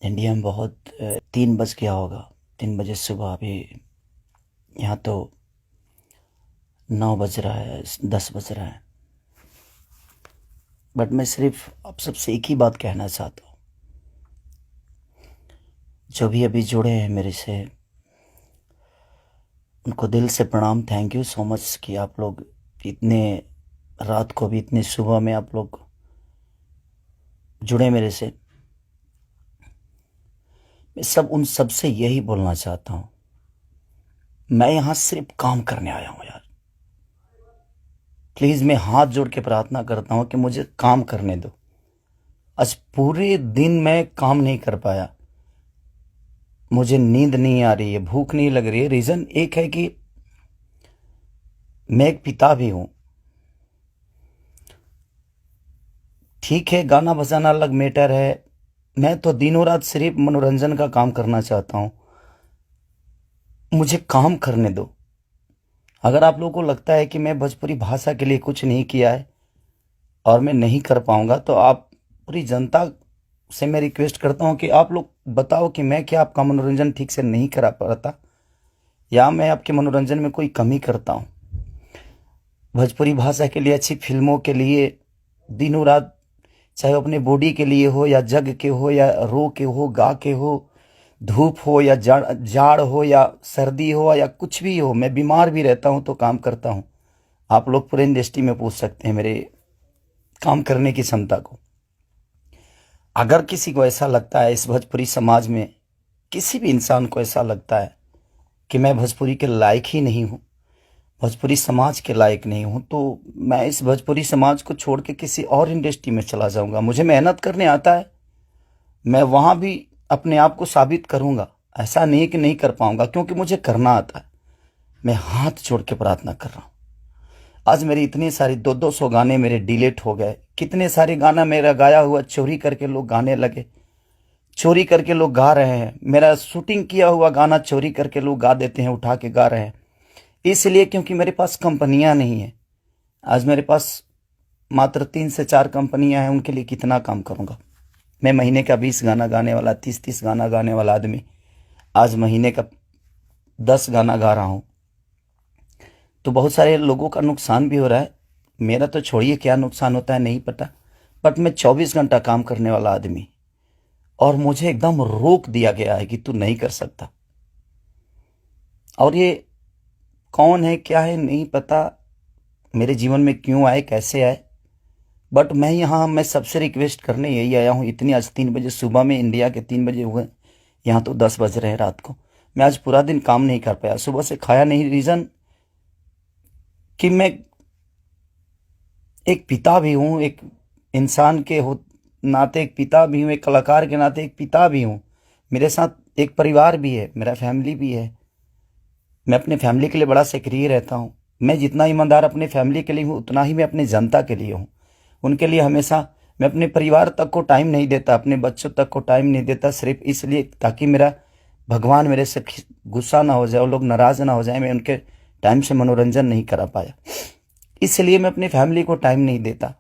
India में बहुत 3 बज गया होगा। 3 बजे सुबह। अभी यहाँ तो 9 बज रहा है, 10 बज रहा है। बट मैं सिर्फ आप सबसे एक ही बात कहना चाहता हूँ। जो भी अभी जुड़े हैं मेरे से, उनको दिल से प्रणाम। थैंक यू सो मच कि आप लोग इतने रात को भी, इतने सुबह में आप लोग जुड़े मेरे से। मैं उन सब से यही बोलना चाहता हूँ, मैं यहाँ सिर्फ काम करने आया हूँ यार। प्लीज़ मैं हाथ जोड़ के प्रार्थना करता हूँ कि मुझे काम करने दो। आज पूरे दिन मैं काम नहीं कर पाया। मुझे नींद नहीं आ रही है, भूख नहीं लग रही है। रीज़न एक है कि मैं एक पिता भी हूँ। ठीक है, गाना बजाना अलग मैटर है। मैं तो दिनों रात सिर्फ मनोरंजन का काम करना चाहता हूँ। मुझे काम करने दो। अगर आप लोगों को लगता है कि मैं भोजपुरी भाषा के लिए कुछ नहीं किया है और मैं नहीं कर पाऊंगा, तो आप पूरी जनता से मैं रिक्वेस्ट करता हूं कि आप लोग बताओ कि मैं क्या आपका मनोरंजन ठीक से नहीं करा पाता, या मैं आपके मनोरंजन में कोई कमी करता हूं। भोजपुरी भाषा के लिए, अच्छी फिल्मों के लिए दिनों रात, चाहे वो अपने बॉडी के लिए हो, या जग के हो, या रो के हो, गा के हो, धूप हो या जाड़ जाड़ हो या सर्दी हो या कुछ भी हो, मैं बीमार भी रहता हूं तो काम करता हूं। आप लोग पूरे इंडस्ट्री में पूछ सकते हैं मेरे काम करने की क्षमता को। अगर किसी को ऐसा लगता है, इस भोजपुरी समाज में किसी भी इंसान को ऐसा लगता है कि मैं भोजपुरी के लायक ही नहीं हूँ, भोजपुरी समाज के लायक नहीं हूँ, तो मैं इस भोजपुरी समाज को छोड़ के किसी और इंडस्ट्री में चला जाऊंगा। मुझे मेहनत करने आता है, मैं वहां भी अपने आप को साबित करूंगा। ऐसा नहीं कि नहीं कर पाऊंगा, क्योंकि मुझे करना आता है। मैं हाथ जोड़ के प्रार्थना कर रहा हूँ। आज मेरी इतनी सारी 200 गाने मेरे डिलीट हो गए। कितने सारे गाना मेरा गाया हुआ चोरी करके लोग गाने लगे, चोरी करके लोग गा रहे हैं। मेरा शूटिंग किया हुआ गाना चोरी करके लोग गा देते हैं, उठा के गा रहे हैं। इसलिए क्योंकि मेरे पास कंपनियां नहीं है। आज मेरे पास मात्र 3 से 4 कंपनियां हैं, उनके लिए कितना काम करूंगा मैं। महीने का 20 गाना गाने वाला, 30 गाना गाने वाला आदमी आज महीने का 10 गाना गा रहा हूं। तो बहुत सारे लोगों का नुकसान भी हो रहा है। मेरा तो छोड़िए, क्या नुकसान होता है नहीं पता। बट मैं 24 घंटा काम करने वाला आदमी, और मुझे एकदम रोक दिया गया है कि तू नहीं कर सकता। और ये कौन है, क्या है, नहीं पता। मेरे जीवन में क्यों आए, कैसे आए। बट मैं सबसे रिक्वेस्ट करने यही आया हूँ। इतनी आज 3 बजे सुबह में, इंडिया के 3 बजे हुए, यहाँ तो 10 बज रहे हैं रात को। मैं आज पूरा दिन काम नहीं कर पाया, सुबह से खाया नहीं। रीज़न कि मैं एक पिता भी हूँ, एक इंसान के हो नाते एक पिता भी हूँ, एक कलाकार के नाते एक पिता भी हूँ। मेरे साथ एक परिवार भी है, मेरा फैमिली भी है। मैं अपने फैमिली के लिए बड़ा सक्रिय रहता हूँ। मैं जितना ईमानदार अपने फैमिली के लिए हूँ, उतना ही मैं अपनी जनता के लिए हूँ। उनके लिए हमेशा मैं अपने परिवार तक को टाइम नहीं देता, अपने बच्चों तक को टाइम नहीं देता, सिर्फ इसलिए ताकि मेरा भगवान मेरे से गुस्सा ना हो जाए, वो लोग नाराज ना हो जाए, मैं उनके टाइम से मनोरंजन नहीं करा पाया। इसलिए मैं अपनी फैमिली को टाइम नहीं देता।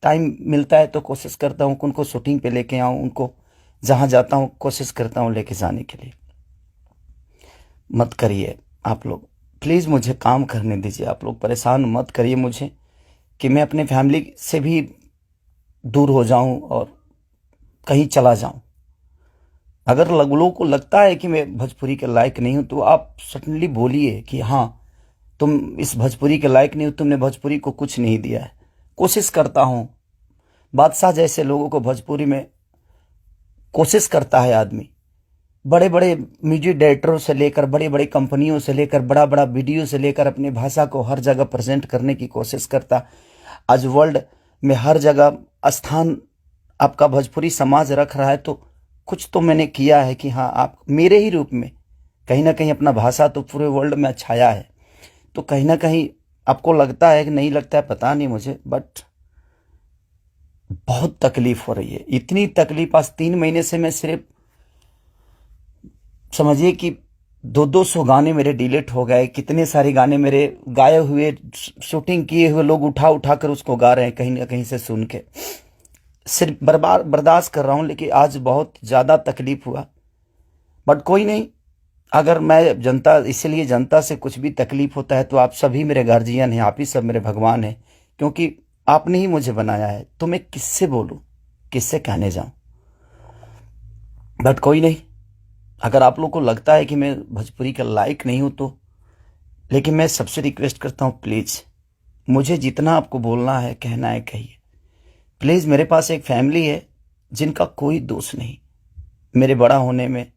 टाइम मिलता है तो कोशिश करता हूँ उनको शूटिंग पे लेके आऊँ, उनको जहाँ जाता हूँ कोशिश करता हूँ लेके जाने के लिए। मत करिए आप लोग, प्लीज़ मुझे काम करने दीजिए। आप लोग परेशान मत करिए मुझे कि मैं अपने फैमिली से भी दूर हो जाऊं और कहीं चला जाऊं। अगर लोगों को लगता है कि मैं भोजपुरी के लायक नहीं हूं, तो आप सडनली बोलिए कि हाँ, तुम इस भोजपुरी के लायक नहीं हो, तुमने भोजपुरी को कुछ नहीं दिया है। कोशिश करता हूं। बादशाह जैसे लोगों को भोजपुरी में कोशिश करता है आदमी। बड़े बड़े म्यूजिक डायरेक्टरों से लेकर, बड़ी बड़ी कंपनियों से लेकर, बड़ा बड़ा वीडियो से लेकर अपनी भाषा को हर जगह प्रेजेंट करने की कोशिश करता। आज वर्ल्ड में हर जगह स्थान आपका भोजपुरी समाज रख रहा है, तो कुछ तो मैंने किया है कि हाँ, आप मेरे ही रूप में कहीं ना कहीं अपना भाषा तो पूरे वर्ल्ड में छाया है। तो कहीं ना कहीं आपको लगता है कि नहीं लगता है, पता नहीं मुझे, बट बहुत तकलीफ हो रही है। इतनी तकलीफ, आज 3 महीने से मैं सिर्फ समझिए कि 200 गाने मेरे डिलीट हो गए। कितने सारे गाने मेरे गाए हुए, शूटिंग किए हुए लोग उठा उठा कर उसको गा रहे हैं कहीं ना कहीं से सुन के। सिर्फ बर्बाद बर्दाश्त कर रहा हूं, लेकिन आज बहुत ज़्यादा तकलीफ हुआ। बट कोई नहीं, अगर मैं जनता, इसलिए जनता से कुछ भी तकलीफ होता है तो आप सभी मेरे गार्जियन हैं, आप ही सब मेरे भगवान हैं, क्योंकि आपने ही मुझे बनाया है। तो मैं किससे बोलूं, किससे कहने जाऊं। बट कोई नहीं, अगर आप लोग को लगता है कि मैं भोजपुरी का लायक नहीं हूं तो, लेकिन मैं सबसे रिक्वेस्ट करता हूं, प्लीज़ मुझे जितना आपको बोलना है, कहना है, कहिए। प्लीज़, मेरे पास एक फैमिली है जिनका कोई दोष नहीं मेरे बड़ा होने में।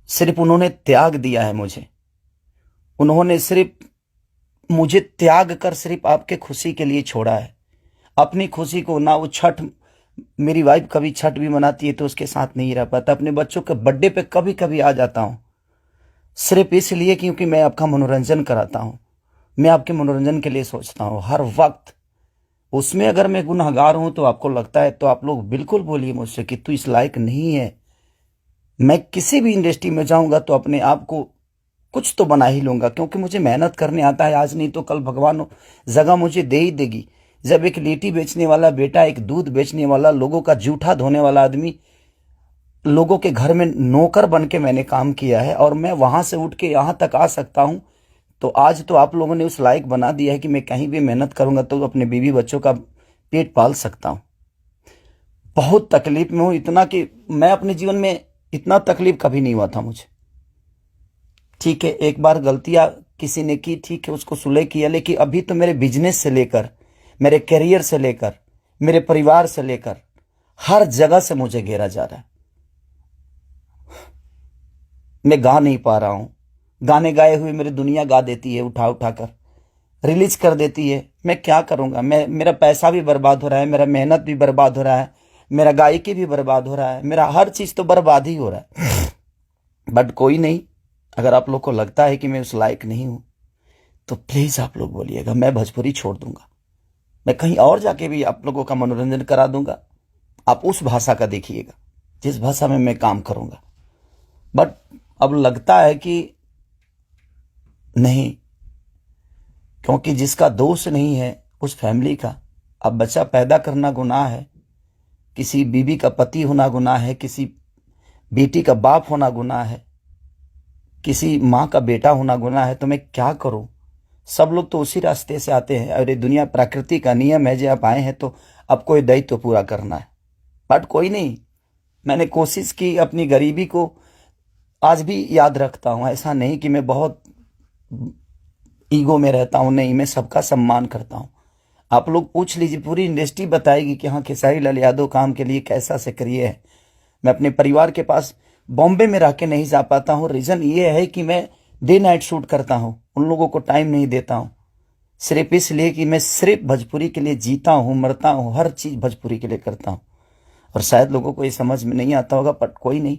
सिर्फ उन्होंने त्याग दिया है मुझे, उन्होंने सिर्फ मुझे त्याग कर सिर्फ आपके खुशी के लिए छोड़ा है। अपनी खुशी को ना, वो छठ, मेरी वाइफ कभी छठ भी मनाती है तो उसके साथ नहीं रह पाता। अपने बच्चों के बर्थडे पे कभी कभी आ जाता हूं, सिर्फ इसलिए क्योंकि मैं आपका मनोरंजन कराता हूं, मैं आपके मनोरंजन के लिए सोचता हूं हर वक्त। उसमें अगर मैं गुनहगार हूं तो आपको लगता है तो आप लोग बिल्कुल बोलिए मुझसे कि तू इस लायक नहीं है। मैं किसी भी इंडस्ट्री में जाऊंगा तो अपने आप को कुछ तो बना ही लूंगा, क्योंकि मुझे मेहनत करने आता है। आज नहीं तो कल भगवान जगह मुझे दे ही देगी। जब एक लिट्टी बेचने वाला बेटा, एक दूध बेचने वाला, लोगों का जूठा धोने वाला आदमी, लोगों के घर में नौकर बन के मैंने काम किया है और मैं वहां से उठ के यहां तक आ सकता हूं, तो आज तो आप लोगों ने उस लायक बना दिया है कि मैं कहीं भी मेहनत करूंगा तो अपने बीवी बच्चों का पेट पाल सकता हूं। बहुत तकलीफ में हूं, इतना कि मैं अपने जीवन में इतना तकलीफ कभी नहीं हुआ था मुझे। ठीक है, एक बार गलतियां किसी ने की, ठीक है, उसको सुलह किया, लेकिन अभी तो मेरे बिजनेस से लेकर, मेरे करियर से लेकर, मेरे परिवार से लेकर हर जगह से मुझे घेरा जा रहा है। मैं गा नहीं पा रहा हूं। गाने गाए हुए मेरी दुनिया गा देती है, उठा उठा कर रिलीज कर देती है। मैं क्या करूंगा, मेरा पैसा भी बर्बाद हो रहा है, मेरा मेहनत भी बर्बाद हो रहा है, मेरा गायकी भी बर्बाद हो रहा है, मेरा हर चीज तो बर्बाद ही हो रहा है। बट कोई नहीं, अगर आप लोग को लगता है कि मैं उस लायक नहीं हूं तो प्लीज आप लोग बोलिएगा, मैं भोजपुरी छोड़ दूंगा। मैं कहीं और जाके भी आप लोगों का मनोरंजन करा दूंगा। आप उस भाषा का देखिएगा जिस भाषा में मैं काम करूंगा। बट अब लगता है कि नहीं, क्योंकि जिसका दोष नहीं है उस फैमिली का, अब बच्चा पैदा करना गुनाह है, किसी बीवी का पति होना गुनाह है, किसी बेटी का बाप होना गुनाह है, किसी माँ का बेटा होना गुनाह है। तो मैं क्या करूं। सब लोग तो उसी रास्ते से आते हैं और ये दुनिया प्रकृति का नियम है, जो आप आए हैं तो आपको ये दायित्व पूरा करना है। बट कोई नहीं, मैंने कोशिश की, अपनी गरीबी को आज भी याद रखता हूं। ऐसा नहीं कि मैं बहुत ईगो में रहता हूं, नहीं, मैं सबका सम्मान करता हूं। आप लोग पूछ लीजिए, पूरी इंडस्ट्री बताएगी कि हाँ, खेसारी लाल यादव काम के लिए कैसा सक्रिय है। मैं अपने परिवार के पास बॉम्बे में रह के नहीं जा पाता हूँ। रीजन ये है कि मैं डे नाइट शूट करता हूँ, उन लोगों को टाइम नहीं देता हूँ, सिर्फ इसलिए कि मैं सिर्फ भोजपुरी के लिए जीता हूँ, मरता हूँ, हर चीज भोजपुरी के लिए करता हूँ। और शायद लोगों को ये समझ में नहीं आता होगा, बट कोई नहीं,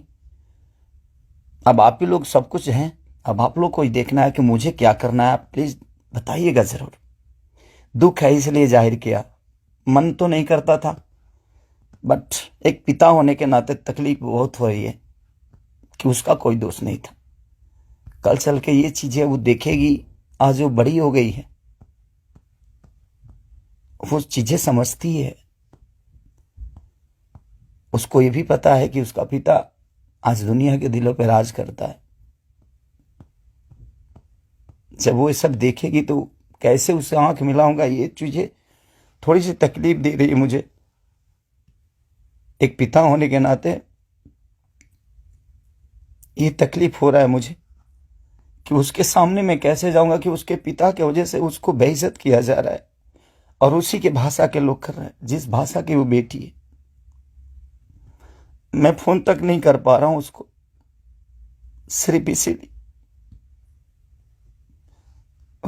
अब आप ही लोग सब कुछ हैं। अब आप लोग को ही देखना है कि मुझे क्या करना है। आप प्लीज बताइएगा जरूर। दुख है इसलिए जाहिर किया, मन तो नहीं करता था, बट एक पिता होने के नाते तकलीफ बहुत हो रही है कि उसका कोई दोष नहीं था। कल चल के ये चीजें वो देखेगी, आज वो बड़ी हो गई है, वो चीजें समझती है। उसको ये भी पता है कि उसका पिता आज दुनिया के दिलों पर राज करता है। जब वो ये सब देखेगी तो कैसे उसे आंख मिलाऊंगा, ये चीजें थोड़ी सी तकलीफ दे रही है मुझे। एक पिता होने के नाते ये तकलीफ हो रहा है मुझे कि उसके सामने मैं कैसे जाऊंगा कि उसके पिता की वजह से उसको बेइज्जत किया जा रहा है और उसी के भाषा के लोग कर रहे हैं, जिस भाषा की वो बेटी है। मैं फोन तक नहीं कर पा रहा हूं उसको, सिर्फ इसीलिए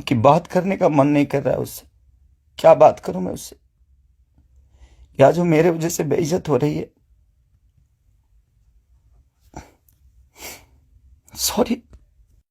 कि बात करने का मन नहीं कर रहा है उससे। क्या बात करूं मैं उससे, या जो मेरे वजह से बेइज्जत हो रही है। सॉरी।